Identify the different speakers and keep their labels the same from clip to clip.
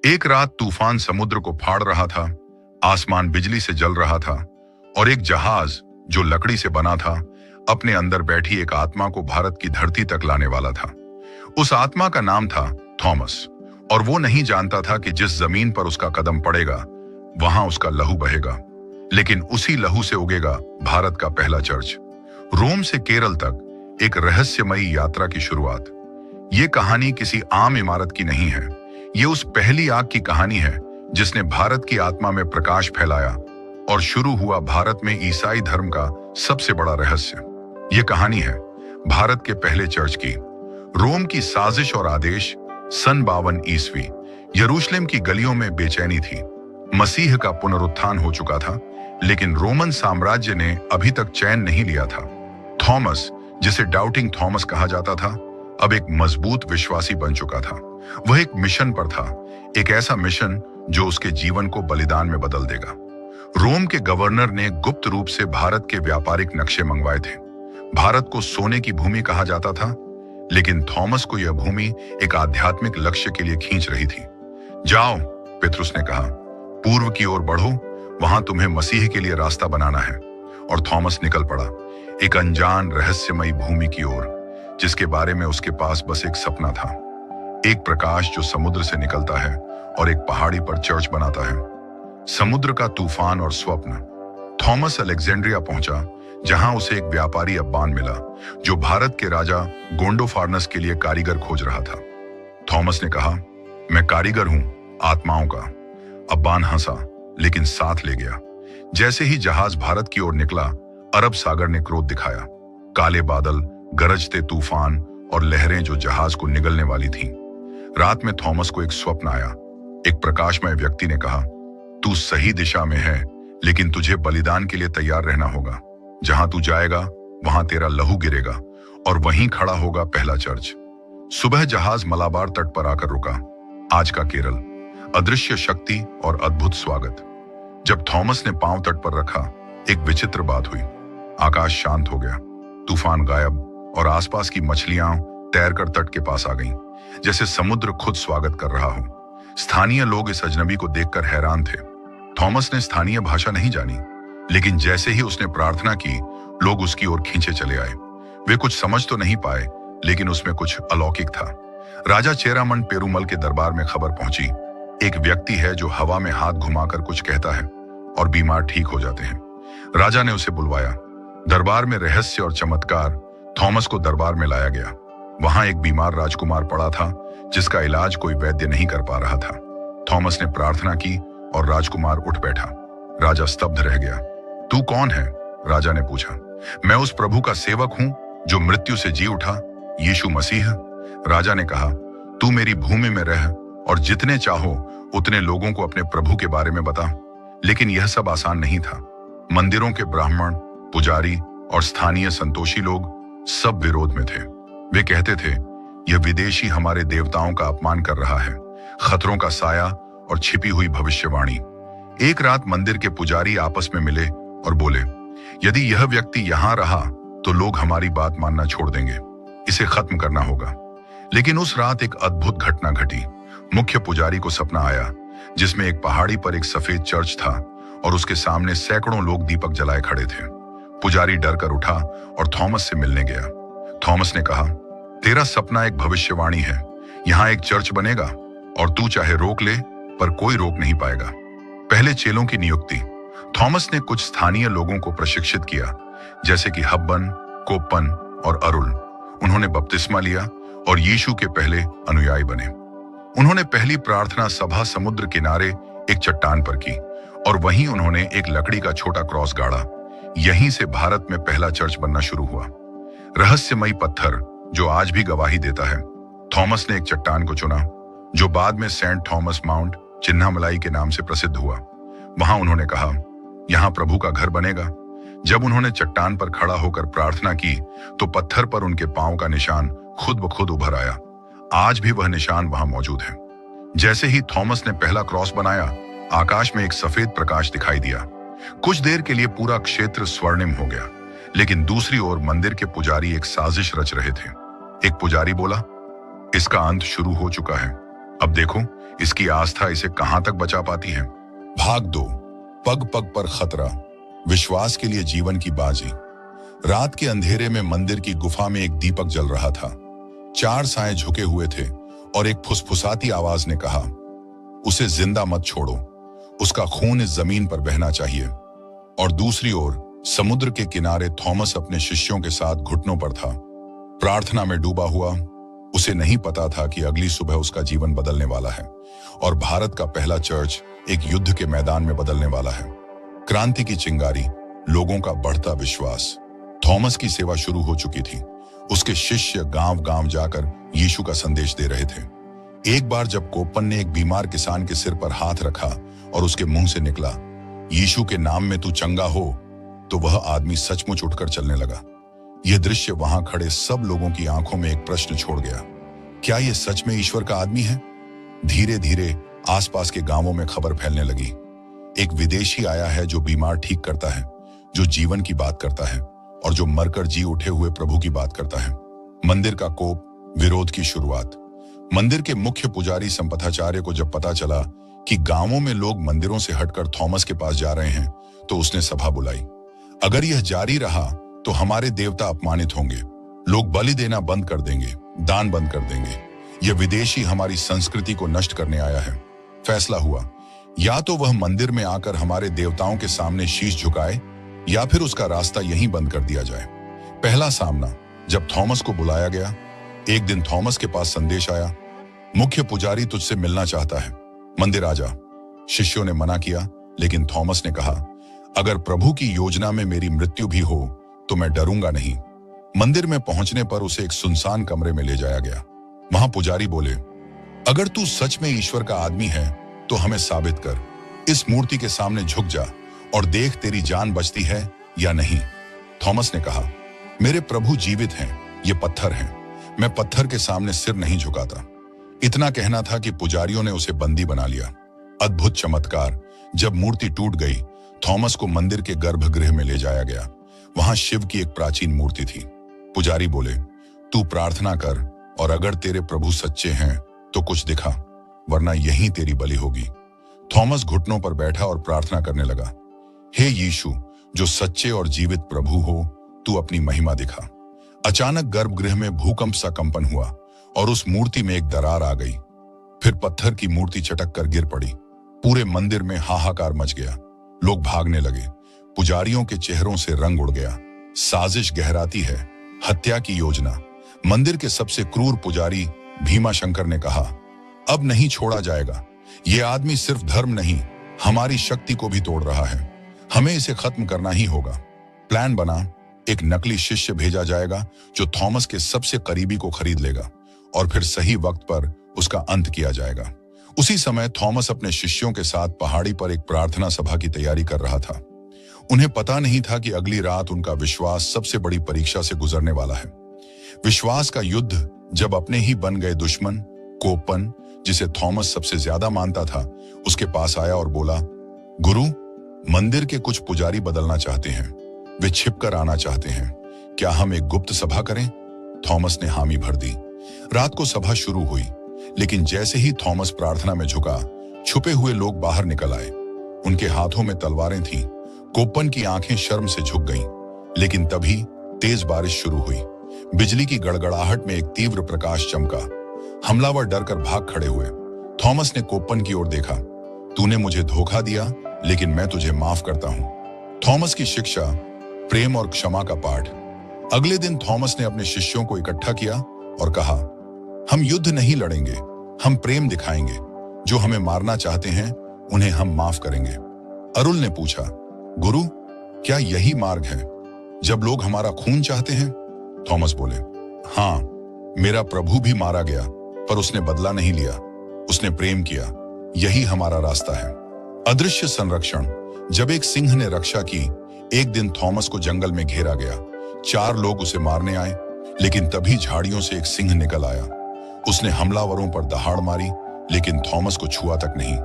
Speaker 1: एक रात तूफान समुद्र को फाड़ रहा था, आसमान बिजली से जल रहा था और एक जहाज जो लकड़ी से बना था अपने अंदर बैठी एक आत्मा को भारत की धरती तक लाने वाला था। उस आत्मा का नाम था थॉमस और वो नहीं जानता था कि जिस जमीन पर उसका कदम पड़ेगा वहां उसका लहू बहेगा, लेकिन उसी लहू से उगेगा भारत का पहला चर्च। रोम से केरल तक एक रहस्यमयी यात्रा की शुरुआत। ये कहानी किसी आम इमारत की नहीं है, ये उस पहली आग की कहानी है जिसने भारत की आत्मा में प्रकाश फैलाया और शुरू हुआ भारत में ईसाई धर्म का सबसे बड़ा रहस्य। ये कहानी है भारत के पहले चर्च की। रोम की साजिश और आदेश। सन 52 ईस्वी। यरूशलेम की गलियों में बेचैनी थी। मसीह का पुनरुत्थान हो चुका था, लेकिन रोमन साम्राज्य ने अभी तक चैन नहीं लिया था। थॉमस, जिसे डाउटिंग थॉमस कहा जाता था, अब एक मजबूत विश्वासी बन चुका था। वह एक मिशन पर था, एक ऐसा मिशन जो उसके जीवन को बलिदान में बदल देगा। रोम के गवर्नर ने गुप्त रूप से भारत के व्यापारिक नक्शे मंगवाए थे। भारत को सोने की भूमि कहा जाता था, लेकिन थॉमस को यह भूमि एक आध्यात्मिक लक्ष्य के लिए खींच रही थी। जाओ, पेत्रुस ने कहा, पूर्व की ओर बढ़ो, वहां तुम्हें मसीह के लिए रास्ता बनाना है। और थॉमस निकल पड़ा, एक अनजान रहस्यमयी भूमि की ओर, जिसके बारे में उसके पास बस एक सपना था। एक प्रकाश जो समुद्र से निकलता है और एक पहाड़ी पर चर्च बनाता है। समुद्र का तूफान और स्वप्न। थॉमस अलेक्जेंड्रिया पहुंचा, जहां उसे एक व्यापारी अब्बान मिला जो भारत के राजा गोंडोफार्नस के लिए कारीगर खोज रहा था। थॉमस ने कहा, मैं कारीगर हूं, आत्माओं का। अब्बान हंसा, लेकिन साथ ले गया। जैसे ही जहाज भारत की ओर निकला, अरब सागर ने क्रोध दिखाया। काले बादल, गरजते तूफान और लहरें जो जहाज को निगलने वाली थीं। रात में थॉमस को एक स्वप्न आया। एक प्रकाशमय व्यक्ति ने कहा, तू सही दिशा में है, लेकिन तुझे बलिदान के लिए तैयार रहना होगा। जहां तू जाएगा वहां तेरा लहू गिरेगा और वहीं खड़ा होगा पहला चर्च। सुबह जहाज मलाबार तट पर आकर रुका। आज का केरल, अदृश्य शक्ति और अद्भुत स्वागत। जब थॉमस ने पांव तट पर रखा, एक विचित्र बात हुई। आकाश शांत हो गया, तूफान गायब और आसपास की मछलियां तैरकर तट के पास आ गईं, जैसे समुद्र खुद स्वागत कर रहा हो। स्थानीय लोग इस अजनबी को देखकर हैरान थे। थॉमस ने स्थानीय भाषा नहीं जानी, लेकिन जैसे ही उसने प्रार्थना की, लोग उसकी ओर खींचे चले आए। वे कुछ समझ तो नहीं पाए, लेकिन उसमें कुछ अलौकिक था। राजा चेरामन पेरुमल के दरबार में खबर पहुंची, एक व्यक्ति है जो हवा में हाथ घुमाकर कुछ कहता है और बीमार ठीक हो जाते हैं। राजा ने उसे बुलवाया। दरबार में रहस्य और चमत्कार। थॉमस को दरबार में लाया गया। वहां एक बीमार राजकुमार पड़ा था, जिसका इलाज कोई वैद्य नहीं कर पा रहा था। थॉमस ने प्रार्थना की और राजकुमार उठ बैठा। राजा स्तब्ध रह गया। तू कौन है? राजा ने पूछा। मैं उस प्रभु का सेवक हूं जो मृत्यु से जी उठा, यीशु मसीह। राजा ने कहा, तू मेरी भूमि में रह और जितने चाहो उतने लोगों को अपने प्रभु के बारे में बता। लेकिन यह सब आसान नहीं था। मंदिरों के ब्राह्मण, पुजारी और स्थानीय संतोषी लोग सब विरोध में थे। वे कहते थे, यह विदेशी हमारे देवताओं का अपमान कर रहा है। खतरों का साया और छिपी हुई भविष्यवाणी। एक रात मंदिर के पुजारी आपस में मिले और बोले, यदि यह व्यक्ति यहां रहा तो लोग हमारी बात मानना छोड़ देंगे। इसे खत्म करना होगा। लेकिन उस रात एक अद्भुत घटना घटी। मुख्य पुजारी को सपना आया, जिसमें एक पहाड़ी पर एक सफेद चर्च था और उसके सामने सैकड़ों लोग दीपक जलाए खड़े थे। पुजारी डर कर उठा और थॉमस से मिलने गया। थॉमस ने कहा, तेरा सपना एक भविष्यवाणी है। यहाँ एक चर्च बनेगा और तू चाहे रोक ले, पर कोई रोक नहीं पाएगा। पहले चेलों की नियुक्ति। थॉमस ने कुछ स्थानीय लोगों को प्रशिक्षित किया, जैसे कि हब्बन, कोप्पन और अरुल। उन्होंने बपतिस्मा लिया और यीशु के पहले अनुयायी बने। उन्होंने पहली प्रार्थना सभा समुद्र किनारे एक चट्टान पर की और वहीं उन्होंने एक लकड़ी का छोटा क्रॉस गाड़ा। यहीं से भारत में पहला चर्च बनना शुरू हुआ। रहस्यमयी पत्थर जो आज भी गवाही देता है। थॉमस ने एक चट्टान को चुना, जो बाद में सेंट थॉमस माउंट चिन्नामलाई के नाम से प्रसिद्ध हुआ। वहां उन्होंने कहा, यहां प्रभु का घर बनेगा। जब उन्होंने चट्टान पर खड़ा होकर प्रार्थना की, तो पत्थर पर उनके पांव का निशान खुद ब खुद उभर आया। आज भी वह निशान वहां मौजूद है। जैसे ही थॉमस ने पहला क्रॉस बनाया, आकाश में एक सफेद प्रकाश दिखाई दिया। कुछ देर के लिए पूरा क्षेत्र स्वर्णिम हो गया, लेकिन दूसरी ओर मंदिर के पुजारी एक साजिश रच रहे थे। एक पुजारी बोला, इसका अंत शुरू हो चुका है। अब देखो इसकी आस्था इसे कहां तक बचा पाती है। भाग 2, पग पग पर खतरा, विश्वास के लिए जीवन की बाजी। रात के अंधेरे में मंदिर की गुफा में एक दीपक जल रहा था। 4 साएं झुके हुए थे और एक फुसफुसाती आवाज ने कहा, उसे जिंदा मत छोड़ो, उसका खून इस जमीन पर बहना चाहिए। और दूसरी ओर समुद्र के किनारे थॉमस अपने शिष्यों के साथ घुटनों पर था, प्रार्थना में डूबा हुआ। उसे नहीं पता था कि अगली सुबह उसका जीवन बदलने वाला है और भारत का पहला चर्च एक युद्ध के मैदान में बदलने वाला है। क्रांति की चिंगारी, लोगों का बढ़ता विश्वास। थॉमस की सेवा शुरू हो चुकी थी। उसके शिष्य गांव गांव जाकर यीशु का संदेश दे रहे थे। एक बार जब कोपन ने एक बीमार किसान के सिर पर हाथ रखा और उसके मुंह से निकला, यीशु के नाम में तू चंगा हो, तो वह आदमी सचमुच उठकर चलने लगा। यह दृश्य वहां खड़े सब लोगों की आंखों में एक प्रश्न छोड़ गया, क्या यह सच में ईश्वर का आदमी है? धीरे धीरे आसपास के गांवों में खबर फैलने लगी, एक विदेशी आया है जो बीमार ठीक करता है, जो जीवन की बात करता है और जो मरकर जी उठे हुए प्रभु की बात करता है। मंदिर का कोप, विरोध की शुरुआत। मंदिर के मुख्य पुजारी संपथाचार्य को जब पता चला कि गांवों में लोग मंदिरों से हटकर थॉमस के पास जा रहे हैं, तो उसने सभा बुलाई। अगर यह जारी रहा तो हमारे देवता अपमानित होंगे, लोग बलि देना बंद कर देंगे, दान बंद कर देंगे। यह विदेशी हमारी संस्कृति को नष्ट करने आया है। फैसला हुआ, या तो वह मंदिर में आकर हमारे देवताओं के सामने शीश झुकाए या फिर उसका रास्ता यहीं बंद कर दिया जाए। पहला सामना। जब थॉमस को बुलाया गया, एक दिन थॉमस के पास संदेश आया, मुख्य पुजारी तुझसे मिलना चाहता है, मंदिर आ जा। शिष्यों ने मना किया, लेकिन थॉमस ने कहा, अगर प्रभु की योजना में मेरी मृत्यु भी हो तो मैं डरूंगा नहीं। मंदिर में पहुंचने पर उसे एक सुनसान कमरे में ले जाया गया। वहां पुजारी बोले, अगर तू सच में ईश्वर का आदमी है तो हमें साबित कर। इस मूर्ति के सामने झुक जा और देख तेरी जान बचती है या नहीं। थॉमस ने कहा, मेरे प्रभु जीवित हैं, ये पत्थर हैं, मैं पत्थर के सामने सिर नहीं झुकाता। इतना कहना था कि पुजारियों ने उसे बंदी बना लिया। अद्भुत चमत्कार। जब मूर्ति टूट गई, थॉमस को मंदिर के गर्भगृह में ले जाया गया। वहां शिव की एक प्राचीन मूर्ति थी। पुजारी बोले, तू प्रार्थना कर और अगर तेरे प्रभु सच्चे हैं तो कुछ दिखा, वरना यहीं तेरी बलि होगी। थॉमस घुटनों पर बैठा और प्रार्थना करने लगा, हे यीशु, जो सच्चे और जीवित प्रभु हो, तू अपनी महिमा दिखा। अचानक गर्भगृह में भूकंप सा कंपन हुआ और उस मूर्ति में एक दरार आ गई। फिर पत्थर की मूर्ति चटक कर गिर पड़ी। पूरे मंदिर में हाहाकार मच गया। लोग भागने लगे। पुजारियों के चेहरों से रंग उड़ गया। साजिश गहराती है, हत्या की योजना। मंदिर के सबसे क्रूर पुजारी भीमा शंकर ने कहा, अब नहीं छोड़ा जाएगा। यह आदमी सिर्फ धर्म नहीं, हमारी शक्ति को भी तोड़ रहा है। हमें इसे खत्म करना ही होगा। प्लान बना, एक नकली शिष्य भेजा जाएगा जो थॉमस के सबसे करीबी को खरीद लेगा और फिर सही वक्त पर उसका अंत किया जाएगा। उसी समय थॉमस अपने शिष्यों के साथ पहाड़ी पर एक प्रार्थना सभा की तैयारी कर रहा था। उन्हें पता नहीं था कि अगली रात उनका विश्वास सबसे बड़ी परीक्षा से गुजरने वाला है। विश्वास का युद्ध जब अपने ही बन गए दुश्मन कोपन, जिसे थॉमस सबसे ज्यादा मानता था, उसके पास आया और बोला, गुरु, मंदिर के कुछ पुजारी बदलना चाहते हैं। वे छिपकर आना चाहते हैं। क्या हम एक गुप्त सभा करें? थॉमस ने हामी भर दी। रात को सभा शुरू हुई, लेकिन जैसे ही थॉमस प्रार्थना में झुका, छुपे हुए लोग बाहर निकल आए। उनके हाथों में तलवारें थीं। कोपन की आंखें शर्म से झुक गईं, लेकिन तभी तेज बारिश शुरू हुई। बिजली की गड़गड़ाहट में एक तीव्र प्रकाश चमका। हमलावर डरकर भाग खड़े हुए। थॉमस ने कोपन की ओर देखा। तूने मुझे धोखा दिया, लेकिन मैं तुझे माफ करता हूं। थॉमस की शिक्षा, प्रेम और क्षमा का पाठ। अगले दिन थॉमस ने अपने शिष्यों को इकट्ठा किया और कहा, हम युद्ध नहीं लड़ेंगे, हम प्रेम दिखाएंगे। जो हमें मारना चाहते हैं उन्हें हम माफ करेंगे। अरुल ने पूछा, गुरु, क्या यही मार्ग है जब लोग हमारा खून चाहते हैं? थॉमस बोले, हाँ, मेरा प्रभु भी मारा गया, पर उसने बदला नहीं लिया, उसने प्रेम किया। यही हमारा रास्ता है। अदृश्य संरक्षण। जब एक सिंह ने रक्षा की, एक दिन थॉमस को जंगल में घेरा गया। 4 लोग उसे मारने आए, लेकिन तभी झाड़ियों से एक सिंह निकल आया। उसने हमलावरों पर दहाड़ मारी, लेकिन थॉमस को छुआ तक नहीं।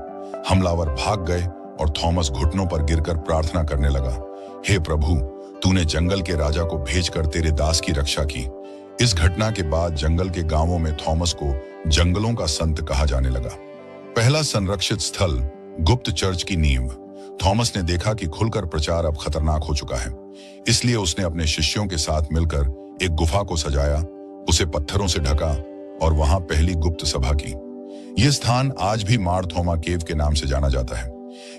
Speaker 1: हमलावर भाग गए और थॉमस घुटनों पर गिरकर प्रार्थना करने लगा, हे प्रभु, तूने जंगल के राजा को भेजकर तेरे दास की रक्षा की। इस घटना के बाद जंगल के गांवों में थॉमस को जंगलों का संत कहा जाने लगा। पहला संरक्षित स्थल, गुप्त चर्च की नींव। थॉमस ने देखा कि खुलकर प्रचार अब खतरनाक हो चुका है, इसलिए उसने अपने शिष्यों के साथ मिलकर एक गुफा को सजाया, उसे पत्थरों से ढका और वहां पहली गुप्त सभा की। यह स्थान आज भी मार थोमा केव के नाम से जाना जाता है।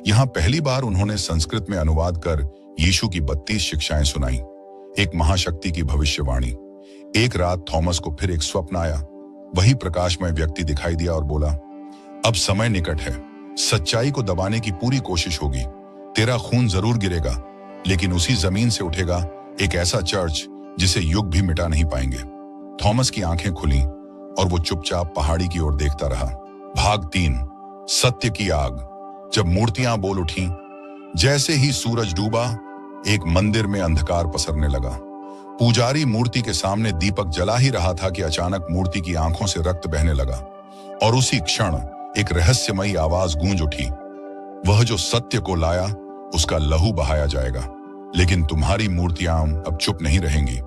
Speaker 1: यहाँ पहली बार उन्होंने संस्कृत में अनुवाद कर यीशु की 32 शिक्षाएं सुनाई, एक महाशक्ति की भविष्यवाणी। एक रात थॉमस को फिर एक स्वप्न आया। वही प्रकाशमय व्यक्ति दिखाई दिया और बोला, अब समय निकट है, सच्चाई को दबाने की पूरी कोशिश होगी। तेरा खून जरूर गिरेगा, लेकिन उसी जमीन से उठेगा एक ऐसा चर्च जिसे युग भी मिटा नहीं पाएंगे। थॉमस की आंखें खुली और वो चुपचाप पहाड़ी की ओर देखता रहा। भाग 3, सत्य की आग। जब मूर्तियां बोल उठी, जैसे ही सूरज डूबा, एक मंदिर में अंधकार पसरने लगा। पुजारी मूर्ति के सामने दीपक जला ही रहा था कि अचानक मूर्ति की आंखों से रक्त बहने लगा और उसी क्षण एक रहस्यमयी आवाज गूंज उठी, वह जो सत्य को लाया उसका लहू बहाया जाएगा, लेकिन तुम्हारी मूर्तियां अब चुप नहीं रहेंगी।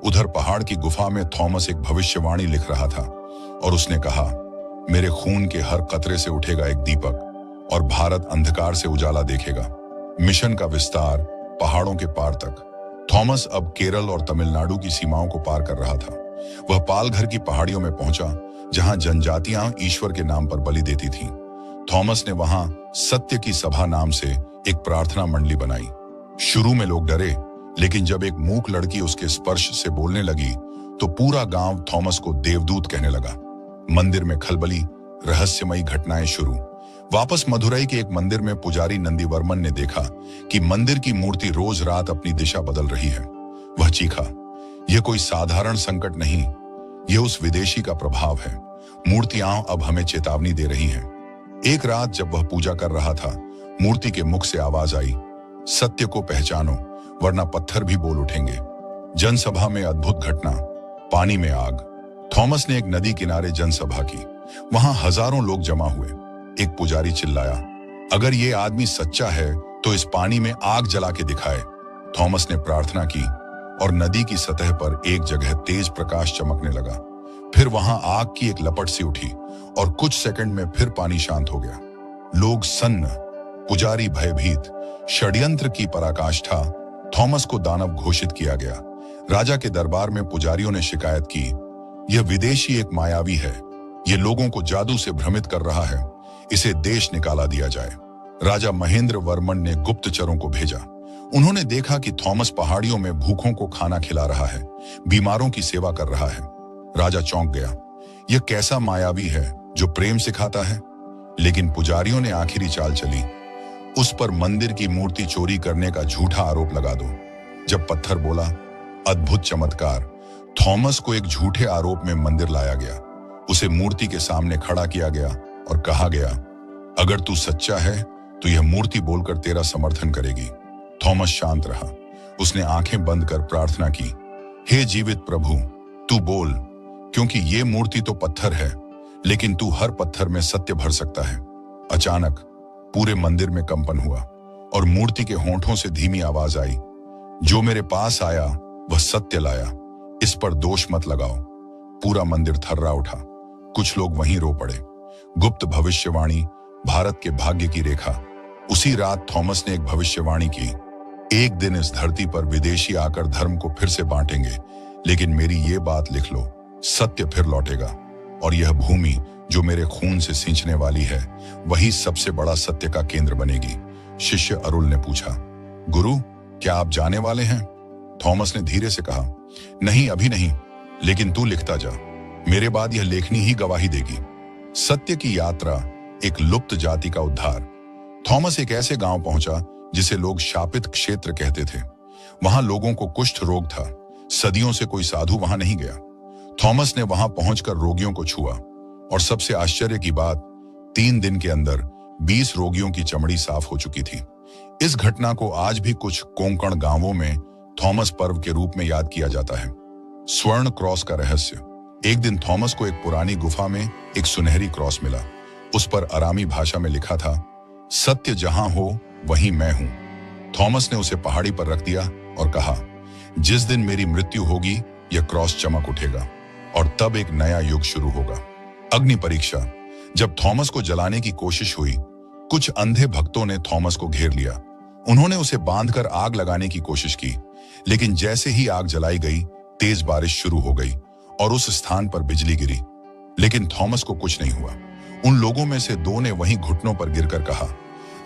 Speaker 1: उधर पहाड़ की गुफा में थॉमस एक भविष्यवाणी लिख रहा था और उसने कहा, मेरे खून के हर कतरे से उठेगा एक दीपक और भारत अंधकार से उजाला देखेगा। मिशन का विस्तार पहाड़ों के पार तक। थॉमस अब केरल और तमिलनाडु की सीमाओं को पार कर रहा था। वह पालघर की पहाड़ियों में पहुंचा, जहां जनजातियां ईश्वर के नाम पर बलि देती थीं। थॉमस ने वहां सत्य की सभा नाम से एक प्रार्थना मंडली बनाई। शुरू में लोग डरे, लेकिन जब एक मूक लड़की उसके स्पर्श से बोलने लगी तो पूरा गांव थॉमस को देवदूत कहने लगा। मंदिर में खलबली, रहस्यमयी घटनाएं शुरू। वापस मदुरई के एक मंदिर में पुजारी नंदीवर्मन ने देखा कि मंदिर की मूर्ति रोज रात अपनी दिशा बदल रही है। वह चीखा, यह कोई साधारण संकट नहीं, यह उस विदेशी का प्रभाव है। मूर्तियां अब हमें चेतावनी दे रही हैं। एक रात जब वह पूजा कर रहा था, मूर्ति के मुख से आवाज आई, सत्य को पहचानो वरना पत्थर भी बोल उठेंगे। जनसभा में अद्भुत घटना, पानी में आग। थॉमस ने एक नदी किनारे जनसभा की। वहां हजारों लोग जमा हुए। एक पुजारी चिल्लाया, अगर ये आदमी सच्चा है तो इस पानी में आग जला के दिखाए। थॉमस ने प्रार्थना की और नदी की सतह पर एक जगह तेज प्रकाश चमकने लगा। फिर वहां आग की एक लपट सी उठी और कुछ सेकंड में फिर पानी शांत हो गया। लोग सन्न, पुजारी भयभीत। षड्यंत्र की पराकाष्ठा। थॉमस को दानव घोषित किया गया। राजा के दरबार में पुजारियों ने शिकायत की, यह विदेशी एक मायावी है, यह लोगों को जादू से भ्रमित कर रहा है, इसे देश निकाला दिया जाए। राजा महेंद्र वर्मन ने गुप्तचरों को भेजा। उन्होंने देखा कि थॉमस पहाड़ियों में भूखों को खाना खिला रहा है, बीमारों की सेवा कर रहा है। राजा चौंक गया, यह कैसा मायावी है जो प्रेम सिखाता है। लेकिन पुजारियों ने आखिरी चाल चली, उस पर मंदिर की मूर्ति चोरी करने का झूठा आरोप लगा दो। जब पत्थर बोला, अद्भुत चमत्कार। थॉमस को एक झूठे आरोप में मंदिर लाया गया। उसे मूर्ति के सामने खड़ा किया गया और कहा गया, अगर तू सच्चा है तो यह मूर्ति बोलकर तेरा समर्थन करेगी। थॉमस शांत रहा। उसने आंखें बंद कर प्रार्थना की, हे जीवित प्रभु, तू बोल, क्योंकि ये मूर्ति तो पत्थर है, लेकिन तू हर पत्थर में सत्य भर सकता है। अचानक पूरे मंदिर में कंपन हुआ और मूर्ति के होंठों से धीमी आवाज आई, जो मेरे पास आया वह सत्य लाया, इस पर दोष मत लगाओ। पूरा मंदिर थर्रा उठा। कुछ लोग वहीं रो पड़े। गुप्त भविष्यवाणी, भारत के भाग्य की रेखा। उसी रात थॉमस ने एक भविष्यवाणी की, एक दिन इस धरती पर विदेशी आकर धर्म को फिर से बांटेंगे, लेकिन मेरी ये बात लिख लो, सत्य फिर लौटेगा और यह भूमि जो मेरे खून से सींचने वाली है, वही सबसे बड़ा सत्य का केंद्र बनेगी। शिष्य अरुल ने पूछा, गुरु, क्या आप जाने वाले हैं? थॉमस ने धीरे से कहा, नहीं, अभी नहीं, लेकिन तू लिखता जा, मेरे बाद यह लेखनी ही गवाही देगी। सत्य की यात्रा, एक लुप्त जाति का उद्धार। थॉमस एक ऐसे गांव पहुंचा जिसे लोग शापित क्षेत्र कहते थे। वहां लोगों को कुष्ठ रोग था। सदियों से कोई साधु वहां नहीं गया। थॉमस ने वहां पहुंचकर रोगियों को छुआ और सबसे आश्चर्य की बात, 3 दिन के अंदर 20 रोगियों की चमड़ी साफ हो चुकी थी। इस घटना को आज भी कुछ कोंकण गांवों में थॉमस पर्व के रूप में याद किया जाता है। स्वर्ण क्रॉस का रहस्य। एक दिन थॉमस को एक पुरानी गुफा में एक सुनहरी क्रॉस मिला। उस पर अरामी भाषा में लिखा था, सत्य जहां हो वहीं मैं हूं। थॉमस ने उसे पहाड़ी पर रख दिया और कहा, जिस दिन मेरी मृत्यु होगी यह क्रॉस चमक उठेगा और तब एक नया युग शुरू होगा। अग्नि परीक्षा। जब थॉमस को जलाने की कोशिश हुई, कुछ अंधे भक्तों ने थॉमस को घेर लिया। उन्होंने उसे बांधकर आग लगाने की कोशिश की, लेकिन जैसे ही आग जलाई गई, तेज बारिश शुरू हो गई और उस स्थान पर बिजली गिरी। लेकिन थॉमस को कुछ नहीं हुआ। उन लोगों में से दो ने वहीं घुटनों पर गिरकर कहा,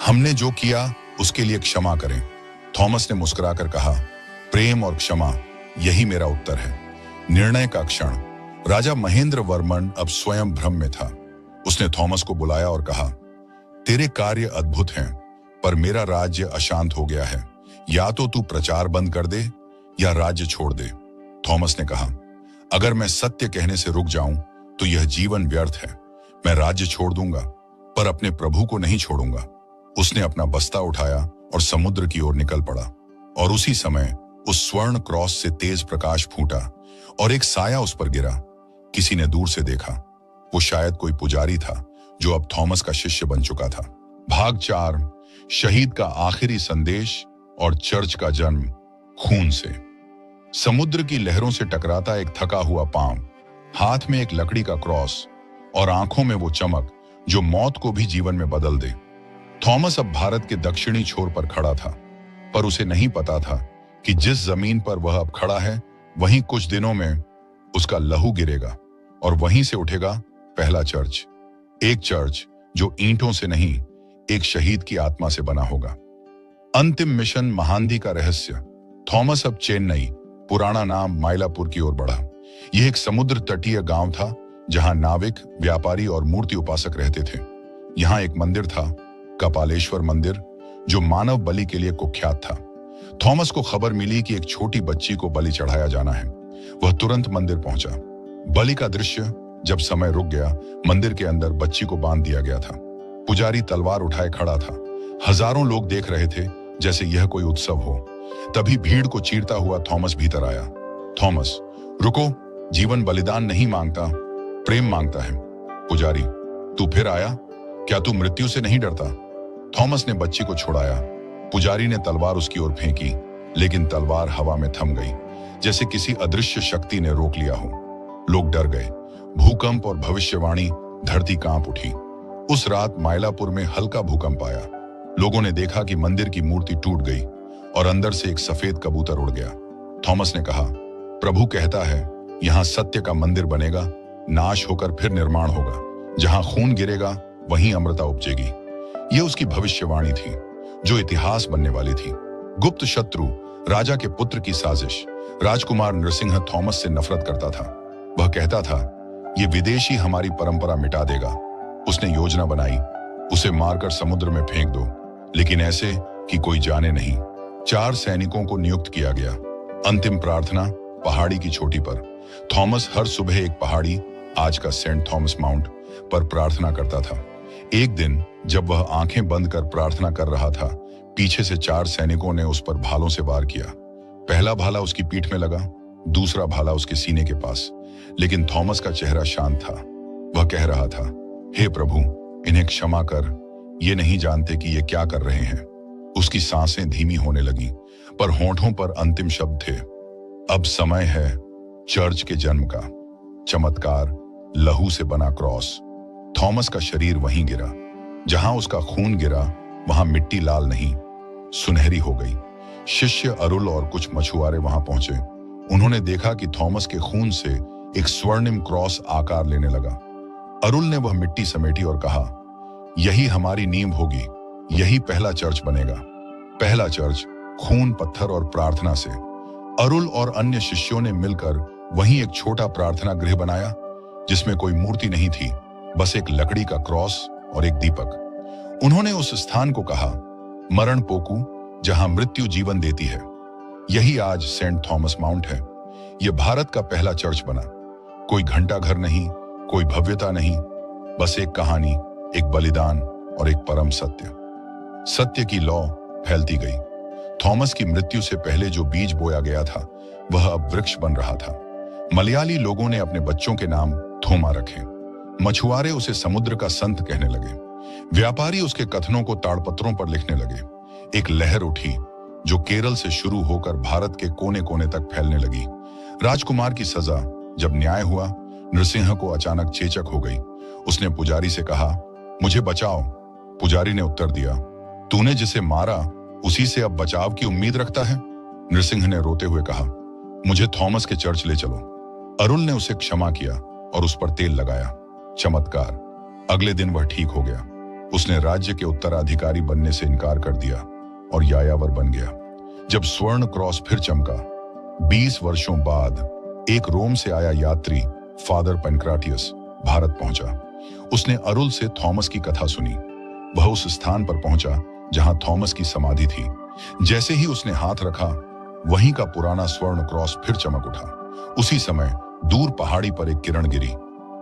Speaker 1: हमने जो किया उसके लिए क्षमा करें। थॉमस ने मुस्कुराकर कहा, प्रेम और क्षमा, यही मेरा उत्तर है। निर्णय का क्षण। राजा महेंद्र वर्मन अब स्वयं भ्रम में था। उसने थॉमस को बुलाया और कहा, तेरे कार्य अद्भुत हैं, पर मेरा राज्य अशांत हो गया है। या तो तू प्रचार बंद कर दे या राज्य छोड़ दे। थॉमस ने कहा, अगर मैं सत्य कहने से रुक जाऊं तो यह जीवन व्यर्थ है। मैं राज्य छोड़ दूंगा, पर अपने प्रभु को नहीं छोड़ूंगा। उसने अपना बस्ता उठाया और समुद्र की ओर निकल पड़ा, और उसी समय उस स्वर्ण क्रॉस से तेज प्रकाश फूटा और एक साया उस पर गिरा। किसी ने दूर से देखा, वो शायद कोई पुजारी था जो अब थॉमस का शिष्य बन चुका था। भाग 4। शहीद का आखिरी संदेश और चर्च का जन्म। खून से। समुद्र की लहरों से टकराता एक थका हुआ पांव, हाथ में एक लकड़ी का क्रॉस और आंखों में वो चमक जो मौत को भी जीवन में बदल दे। थॉमस अब भारत के दक्षिणी छोर पर खड़ा था, पर उसे नहीं पता था कि जिस जमीन पर वह अब खड़ा है, वहीं कुछ दिनों में उसका लहू गिरेगा और वहीं से उठेगा पहला चर्च। एक चर्च जो ईंटों से नहीं, एक शहीद की आत्मा से बना होगा। अंतिम मिशन महांदी का रहस्य। थॉमस अब चेन्नई, पुराना नाम माइलापुर की ओर बढ़ा। यह एक समुद्र तटीय गांव था जहां नाविक, व्यापारी और मूर्ति उपासक रहते थे। यहां एक मंदिर था, कपालेश्वर मंदिर, जो मानव बलि के लिए कुख्यात था। थॉमस को खबर मिली कि एक छोटी बच्ची को बलि चढ़ाया जाना है। वह तुरंत मंदिर पहुंचा। बलि का दृश्य जब समय रुक गया, मंदिर के अंदर बच्ची को बांध दिया गया था। पुजारी तलवार उठाए खड़ा था। हजारों लोग देख रहे थे जैसे यह कोई उत्सव हो। तभी भीड़ को चीरता हुआ थॉमस भीतर आया। थॉमस, रुको, जीवन बलिदान नहीं मांगता, प्रेम मांगता है। पुजारी, तू फिर आया? क्या तू मृत्यु से नहीं डरता? थॉमस ने बच्ची को छुड़ाया। पुजारी ने तलवार उसकी ओर फेंकी, लेकिन तलवार हवा में थम गई, जैसे किसी अदृश्य शक्ति ने रोक लिया हो। लोग डर गए। भूकंप और भविष्यवाणी, धरती कांप उठी। उस रात माइलापुर में हल्का भूकंप आया। लोगों ने देखा कि मंदिर की मूर्ति टूट गई और अंदर से एक सफेद कबूतर उड़ गया। थॉमस ने कहा, प्रभु कहता है, यहां सत्य का मंदिर बनेगा, नाश होकर फिर निर्माण होगा। जहां खून गिरेगा वहीं अमृता उपजेगी। यह उसकी भविष्यवाणी थी, जो इतिहास बनने वाली थी। गुप्त शत्रु, राजा के पुत्र की साजिश। राजकुमार नरसिंह थॉमस से नफरत करता था। वह कहता था, यह विदेशी हमारी परंपरा मिटा देगा। उसने योजना बनाई, उसे मारकर समुद्र में फेंक दो, लेकिन ऐसे कि कोई जाने नहीं। 4 सैनिकों को नियुक्त किया गया। अंतिम प्रार्थना पहाड़ी की चोटी पर। थॉमस हर सुबह एक पहाड़ी, आज का सेंट थॉमस माउंट, पर प्रार्थना करता था। एक दिन जब वह आंखें बंद कर प्रार्थना कर रहा था, पीछे से 4 सैनिकों ने उस पर भालों से वार किया। पहला भाला उसकी पीठ में लगा, दूसरा भाला उसके सीने के पास। लेकिन थॉमस का चेहरा शांत था। वह कह रहा था, हे प्रभु, इन्हें क्षमा कर, ये नहीं जानते कि ये क्या कर रहे हैं। उसकी सांसें धीमी होने लगी, पर होंठों पर अंतिम शब्द थे, अब समय है चर्च के जन्म का। चमत्कार, लहू से बना क्रॉस। थॉमस का शरीर वहीं गिरा। जहां उसका खून गिरा, वहां मिट्टी लाल नहीं, सुनहरी हो गई। शिष्य अरुल और कुछ मछुआरे वहां पहुंचे। उन्होंने देखा कि थॉमस के खून से एक स्वर्णिम क्रॉस आकार लेने लगा। अरुल ने वह मिट्टी समेटी और कहा, यही हमारी नींव होगी, यही पहला चर्च बनेगा। पहला चर्च खून, पत्थर और प्रार्थना से। अरुल और अन्य शिष्यों ने मिलकर वहीं एक छोटा प्रार्थना गृह बनाया, जिसमें कोई मूर्ति नहीं थी, बस एक लकड़ी का क्रॉस और एक दीपक। उन्होंने उस स्थान को कहा, मरण पोकू, जहां मृत्यु जीवन देती है। यही आज सेंट थॉमस माउंट है। यह भारत का पहला चर्च बना। कोई घंटा घर नहीं, कोई भव्यता नहीं, बस एक कहानी, एक बलिदान और एक परम सत्य। सत्य की लौ फैलती गई। थॉमस की मृत्यु से पहले जो बीज बोया गया था, वह अब वृक्ष बन रहा था। मलयाली लोगों ने अपने बच्चों के नाम थोमा रखे। मछुआरे उसे समुद्र का संत कहने लगे। व्यापारी उसके कथनों को ताड़पत्रों पर लिखने लगे। एक लहर उठी जो केरल से शुरू होकर भारत के कोने कोने तक फैलने लगी। राजकुमार की सजा जब न्याय हुआ, नृसिंह को अचानक चेचक हो गई। उसने पुजारी से कहा, मुझे बचाओ। पुजारी ने उत्तर दिया, तूने जिसे मारा उसी से अब बचाव की उम्मीद रखता है? नृसिंह ने रोते हुए कहा, मुझे थॉमस के चर्च ले चलो। अरुल ने उसे क्षमा किया और उस पर तेल लगाया। चमत्कार, अगले दिन वह ठीक हो गया। उसने राज्य के उत्तराधिकारी बनने से इनकार कर दिया और यायावर बन गया। जब स्वर्ण क्रॉस फिर चमका, 20 वर्षों बाद एक रोम से आया यात्री फादर पेनक्राटियस भारत पहुंचा। उसने अरुल से थॉमस की कथा सुनी। वह उस स्थान पर पहुंचा जहां थॉमस की समाधि थी। जैसे ही उसने हाथ रखा, वहीं का पुराना स्वर्ण क्रॉस फिर चमक उठा। उसी समय दूर पहाड़ी पर एक किरण गिरी,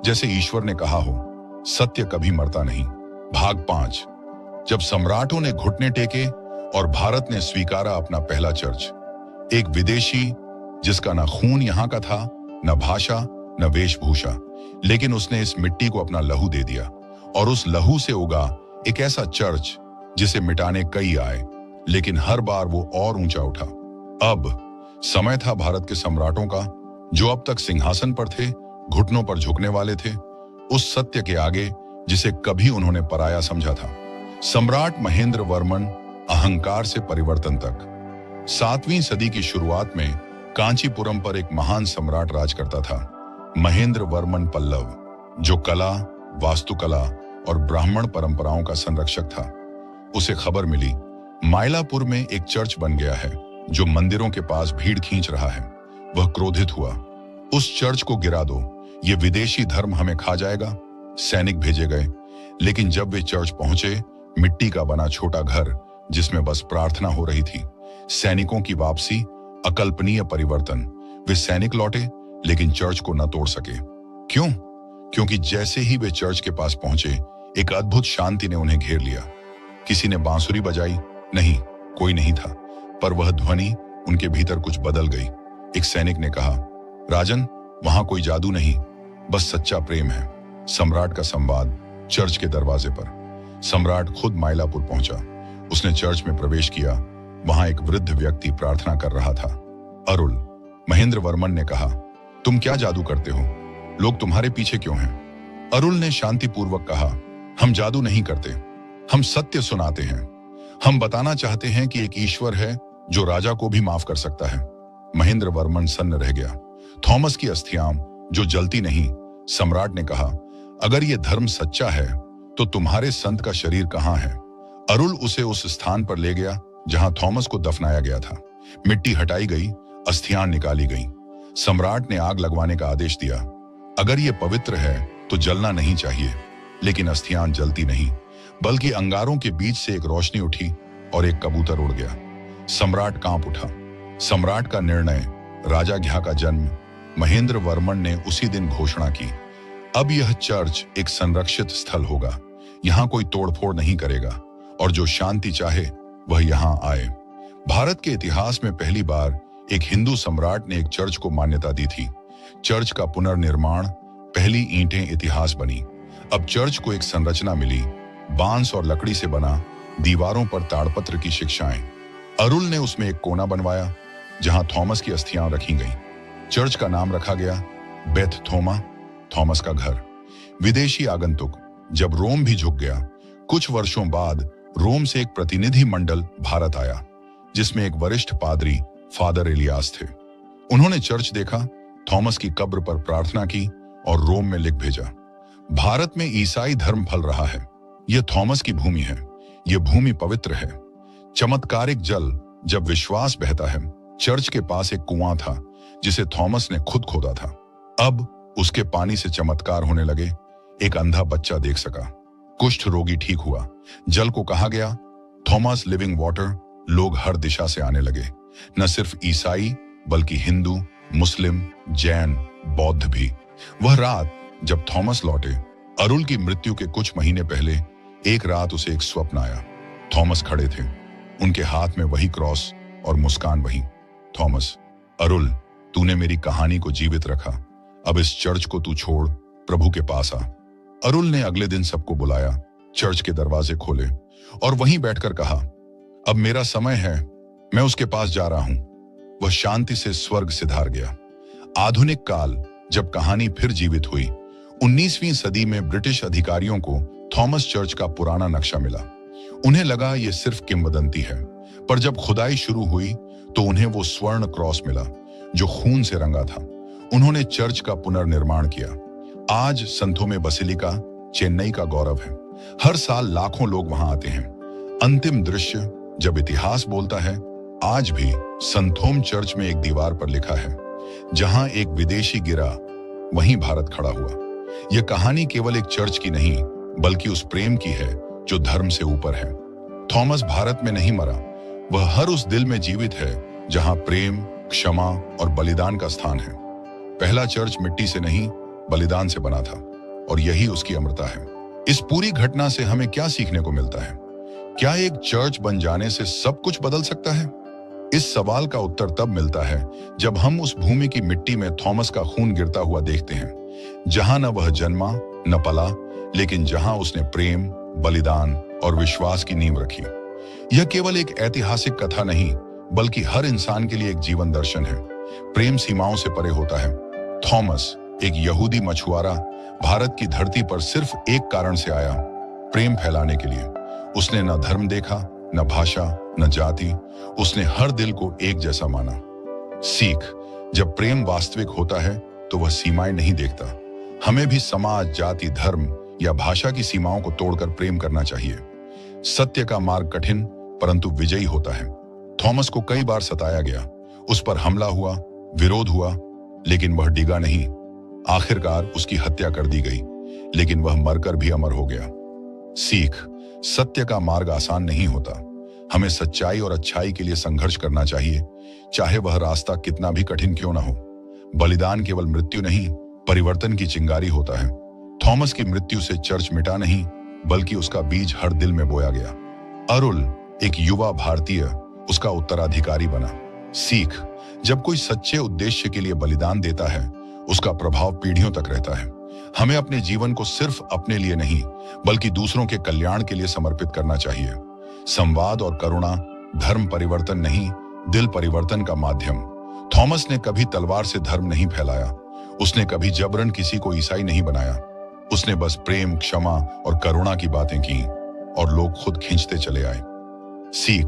Speaker 1: जैसे ईश्वर ने कहा हो, सत्य कभी मरता नहीं। भाग 5। जब सम्राटों ने घुटने टेके और भारत ने स्वीकारा अपना पहला चर्च, एक विदेशी जिसका ना खून यहां का था, न भाषा, न वेशभूषा, लेकिन उसने इस मिट्टी को अपना लहू दे दिया और उस लहू से उगा एक ऐसा चर्च जिसे मिटाने कई आए, लेकिन हर बार वो और ऊंचा उठा। अब समय था भारत के सम्राटों का, जो अब तक सिंहासन पर थे, घुटनों पर झुकने वाले थे, उस सत्य के आगे जिसे कभी उन्होंने पराया समझा था। सम्राट महेंद्र वर्मन, अहंकार से परिवर्तन तक। 7वीं सदी की शुरुआत में कांचीपुरम पर एक महान सम्राट राज करता था, महेंद्र वर्मन पल्लव, जो कला, वास्तुकला और ब्राह्मण परंपराओं का संरक्षक था। उसे खबर मिली, मायलापुर में एक चर्च बन गया है जो मंदिरों के पास भीड़ खींच रहा है। वह क्रोधित हुआ, उस चर्च को गिरा दो, ये विदेशी धर्म हमें खा जाएगा। सैनिक भेजे गए, लेकिन जब वे चर्च पहुंचे, मिट्टी का बना छोटा घर जिसमें बस प्रार्थना हो रही थी। सैनिकों की वापसी, अकल्पनीय परिवर्तन। वे सैनिक लौटे, लेकिन चर्च को न तोड़ सके। क्यों? क्योंकि जैसे ही वे चर्च के पास पहुंचे, एक अद्भुत शांति ने उन्हें घेर लिया। किसी ने बांसुरी बजाई? नहीं, कोई नहीं था, पर वह ध्वनि उनके भीतर कुछ बदल गई। एक सैनिक ने कहा, राजन, वहां कोई जादू नहीं, बस सच्चा प्रेम है। सम्राट का संवाद चर्च के दरवाजे पर। सम्राट खुद मायलापुर पहुंचा। उसने चर्च में प्रवेश किया। वहां एक वृद्ध व्यक्ति प्रार्थना कर रहा था। अरुल, महेंद्र वर्मन ने कहा, तुम क्या जादू करते हो? लोग तुम्हारे पीछे क्यों हैं? अरुल ने शांतिपूर्वक कहा, हम जादू नहीं करते, हम सत्य सुनाते हैं। हम बताना चाहते हैं कि एक ईश्वर है जो राजा को भी माफ कर सकता है। महेंद्र वर्मन सन्न रह गया। थॉमस की अस्थियां जो जलती नहीं। सम्राट ने कहा, अगर यह धर्म सच्चा है तो तुम्हारे संत का शरीर कहां है? अरुल उसे उस स्थान पर ले गया जहां थॉमस को दफनाया गया था। मिट्टी हटाई गई, अस्थियां निकाली गईं। सम्राट ने आग लगवाने का आदेश दिया। अगर यह पवित्र है तो जलना नहीं चाहिए, लेकिन अस्थियां जलती नहीं, बल्कि अंगारों के बीच से एक रोशनी उठी और एक कबूतर उड़ गया। सम्राट कांप उठा। सम्राट का निर्णय, राजा घ्या का जन्म। महेंद्र वर्मन ने उसी दिन घोषणा की, अब यह चर्च एक संरक्षित स्थल होगा। यहां कोई तोड़फोड़ नहीं करेगा और जो शांति चाहे वह यहां आए। भारत के इतिहास में पहली बार एक हिंदू सम्राट ने एक चर्च को मान्यता दी थी। चर्च का पुनर्निर्माण, पहली ईंटें इतिहास बनी। अब चर्च को एक संरचना मिली, बांस और लकड़ी से बना, दीवारों पर ताड़पत्र की शिक्षाएं। अरुल ने उसमें एक कोना बनवाया जहां थॉमस की अस्थियां रखी गईं। चर्च का नाम रखा गया बेथ थोमा, थॉमस का घर। विदेशी आगंतुक, जब रोम भी झुक गया। कुछ वर्षों बाद रोम से एक प्रतिनिधि मंडल भारत आया, जिसमें एक वरिष्ठ पादरी फादर इलियास थे। उन्होंने चर्च देखा, थॉमस की कब्र पर प्रार्थना की और रोम में लिख भेजा, भारत में ईसाई धर्म फल रहा है। यह थॉमस की भूमि है, यह भूमि पवित्र है। चमत्कारिक जल, जब विश्वास बहता है। चर्च के पास एक कुआं था जिसे थॉमस ने खुद खोदा था। अब उसके पानी से चमत्कार होने लगे। एक अंधा बच्चा देख सका, कुष्ठ रोगी ठीक हुआ। जल को कहा गया थॉमस लिविंग वाटर। लोग हर दिशा से आने लगे, न सिर्फ ईसाई बल्कि हिंदू, मुस्लिम, जैन, बौद्ध भी। वह रात जब थॉमस लौटे, अरुल की मृत्यु के कुछ महीने पहले, एक रात उसे एक स्वप्न आया। थॉमस खड़े थे, उनके हाथ में वही क्रॉस और मुस्कान वही। थॉमस, अरुल, तूने मेरी कहानी को जीवित रखा। अब इस चर्च को तू छोड़, प्रभु के पास आ। अरुल ने अगले दिन सबको बुलाया, चर्च के दरवाजे खोले और वहीं बैठकर कहा, अब मेरा समय है, मैं उसके पास जा रहा हूं। वह शांति से स्वर्ग सिधार गया। आधुनिक काल जब कहानी फिर जीवित हुई, 19वीं सदी में ब्रिटिश अधिकारियों को थॉमस चर्च का पुराना नक्शा मिला। उन्हें लगा ये सिर्फ किंवदंती है, पर जब खुदाई शुरू हुई तो उन्हें वो स्वर्ण क्रॉस मिला जो खून से रंगा था। उन्होंने चर्च का पुनर्निर्माण किया। आज संथोमे बसिलिका चेन्नई का गौरव है। हर साल लाखों लोग वहां आते हैं। अंतिम दृश्य जब इतिहास बोलता है, आज भी संथोम चर्च में एक दीवार पर लिखा है, जहां एक विदेशी गिरा वहीं भारत खड़ा हुआ। यह कहानी केवल एक चर्च की नहीं, बल्कि उस प्रेम की है जो धर्म से ऊपर है। थॉमस भारत में नहीं मरा, वह हर उस दिल में जीवित है जहां प्रेम, क्षमा और बलिदान का स्थान है। पहला चर्च मिट्टी से नहीं, बलिदान से बना था, और यही उसकी अमरता है। इस पूरी घटना से हमें क्या सीखने को मिलता है? क्या एक चर्च बन जाने से सब कुछ बदल सकता है? इस सवाल का उत्तर तब मिलता है जब हम उस भूमि की मिट्टी में थॉमस का खून गिरता हुआ देखते हैं, जहां न वह जन्मा न पला, लेकिन जहां उसने प्रेम, बलिदान और विश्वास की नींव रखी। यह केवल एक ऐतिहासिक कथा नहीं, बल्कि हर इंसान के लिए एक जीवन दर्शन है। प्रेम सीमाओं से परे होता है। थॉमस, एक यहूदी मछुआरा, भारत की धरती पर सिर्फ एक कारण से आया, प्रेम फैलाने के लिए। उसने न धर्म देखा, न भाषा, न जाति, उसने हर दिल को एक जैसा माना। सीख, जब प्रेम वास्तविक होता है तो वह सीमाएं नहीं देखता। हमें भी समाज, जाति, धर्म या भाषा की सीमाओं को तोड़कर प्रेम करना चाहिए। सत्य का मार्ग कठिन परंतु विजयी होता है। थॉमस को कई बार सताया गया, उस पर हमला हुआ, विरोध हुआ, लेकिन वह डिगा नहीं। आखिरकार उसकी हत्या कर दी गई, लेकिन वह मरकर भी अमर हो गया। सीख, सत्य का मार्ग आसान नहीं होता। हमें सच्चाई और अच्छाई के लिए संघर्ष करना चाहिए, चाहे वह रास्ता कितना भी कठिन क्यों ना हो। बलिदान केवल मृत्यु नहीं, परिवर्तन की चिंगारी होता है। थॉमस की मृत्यु से चर्च मिटा नहीं, बल्कि उसका बीज हर दिल में बोया गया। अरुल, एक युवा भारतीय, उसका उत्तराधिकारी बना। सीख, जब कोई सच्चे उद्देश्य के लिए बलिदान देता है, उसका प्रभाव पीढ़ियों तक रहता है। हमें अपने जीवन को सिर्फ अपने लिए नहीं, बल्कि दूसरों के कल्याण के लिए समर्पित करना चाहिए। संवाद और करुणा धर्म परिवर्तन नहीं, दिल परिवर्तन का माध्यम। थॉमस ने कभी तलवार से धर्म नहीं फैलाया, उसने कभी जबरन किसी को ईसाई नहीं बनाया। उसने बस प्रेम, क्षमा और करुणा की बातें की, और लोग खुद खींचते चले आए। सीख,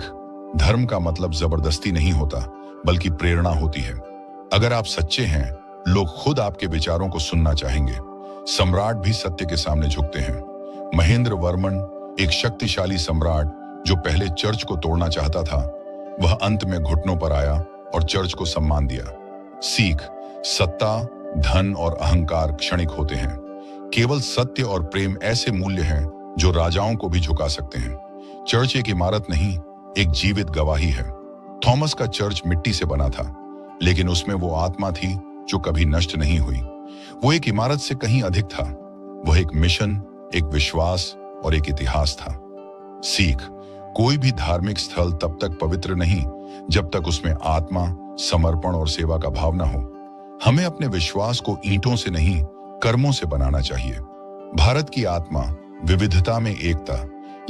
Speaker 1: धर्म का मतलब जबरदस्ती नहीं होता, बल्कि प्रेरणा होती है। अगर आप सच्चे हैं, लोग खुद आपके विचारों को सुनना चाहेंगे। सम्राट भी सत्य के सामने झुकते हैं। महेंद्र वर्मन, एक शक्तिशाली सम्राट जो पहले चर्च को तोड़ना चाहता था, वह अंत में घुटनों पर आया और चर्च को सम्मान दिया। सीख, सत्ता, धन और अहंकार क्षणिक होते हैं। केवल सत्य और प्रेम ऐसे मूल्य हैं जो राजाओं को भी झुका सकते हैं। चर्च एक इमारत नहीं, एक जीवित गवाही है। थॉमस का चर्च मिट्टी से बना था, लेकिन उसमें वो आत्मा थी जो कभी नष्ट नहीं हुई। वो एक इमारत से कहीं अधिक था। वह एक मिशन, एक विश्वास और एक इतिहास था। सीख, कोई भी धार्मिक स्थल तब तक पवित्र नहीं जब तक उसमें आत्मा, समर्पण और सेवा का भाव न हो। हमें अपने विश्वास को ईंटों से नहीं, कर्मों से बनाना चाहिए। भारत की आत्मा, विविधता में एकता,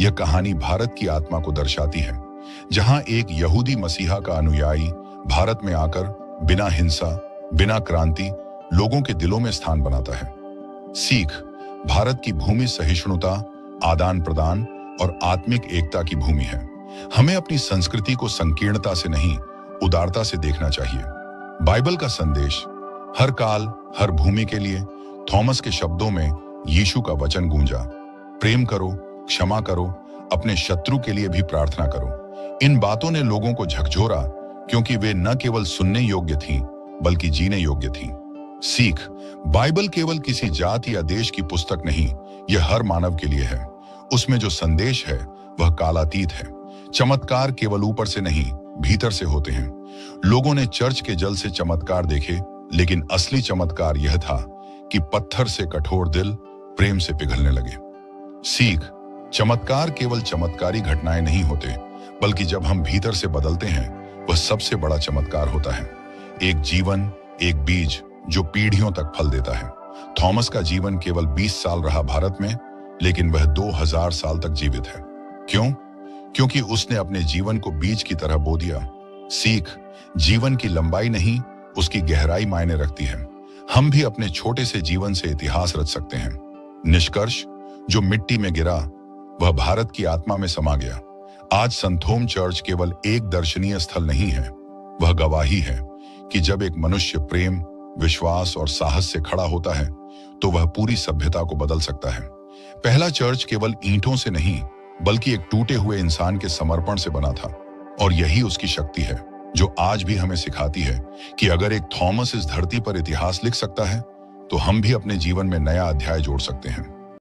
Speaker 1: यह कहानी भारत की आत्मा को दर्शाती है, जहां एक यहूदी मसीहा का अनुयायी भारत में आकर बिना हिंसा, बिना क्रांति लोगों के दिलों में स्थान बनाता है। सीख, भारत की भूमि सहिष्णुता, आदान प्रदान और आत्मिक एकता की भूमि है। हमें अपनी संस्कृति को संकीर्णता से नहीं, उदारता से देखना चाहिए। बाइबल का संदेश हर काल, हर भूमि के लिए। थॉमस के शब्दों में यीशु का वचन गूंजा, प्रेम करो, क्षमा करो, अपने शत्रु के लिए भी प्रार्थना करो। इन बातों ने लोगों को झकझोरा, क्योंकि वे न केवल सुनने योग्य थीं, बल्कि जीने योग्य थीं। सीख, बाइबल केवल किसी जाति या देश की पुस्तक नहीं, यह हर मानव के लिए है। उसमें जो संदेश है वह कालातीत है। चमत्कार केवल ऊपर से नहीं, भीतर से होते हैं। लोगों ने चर्च के जल से चमत्कार देखे, लेकिन असली चमत्कार यह था कि पत्थर से कठोर दिल प्रेम से पिघलने लगे। सीख, चमत्कार केवल चमत्कारी घटनाएं नहीं होते, बल्कि जब हम भीतर से बदलते हैं, वह सबसे बड़ा चमत्कार होता है। एक जीवन, एक बीज जो पीढ़ियों तक फल देता है। थॉमस का जीवन केवल 20 साल रहा भारत में, लेकिन वह 2000 साल तक जीवित है। क्यों? क्योंकि उसने अपने जीवन को बीज की तरह बो दिया। सीख, जीवन की लंबाई नहीं, उसकी गहराई मायने रखती है। हम भी अपने छोटे से जीवन से इतिहास रच सकते हैं। निष्कर्ष, जो मिट्टी में गिरा वह भारत की आत्मा में समा गया। आज संथोम चर्च केवल एक दर्शनीय स्थल नहीं है, वह गवाही है कि जब एक मनुष्य प्रेम, विश्वास और साहस से खड़ा होता है तो वह पूरी सभ्यता को बदल सकता है। पहला चर्च केवल ईंटों से नहीं बल्कि एक टूटे हुए इंसान के समर्पण से बना था, और यही उसकी शक्ति है जो आज भी हमें सिखाती है कि अगर एक थॉमस इस धरती पर इतिहास लिख सकता है तो हम भी अपने जीवन में नया अध्याय जोड़ सकते हैं।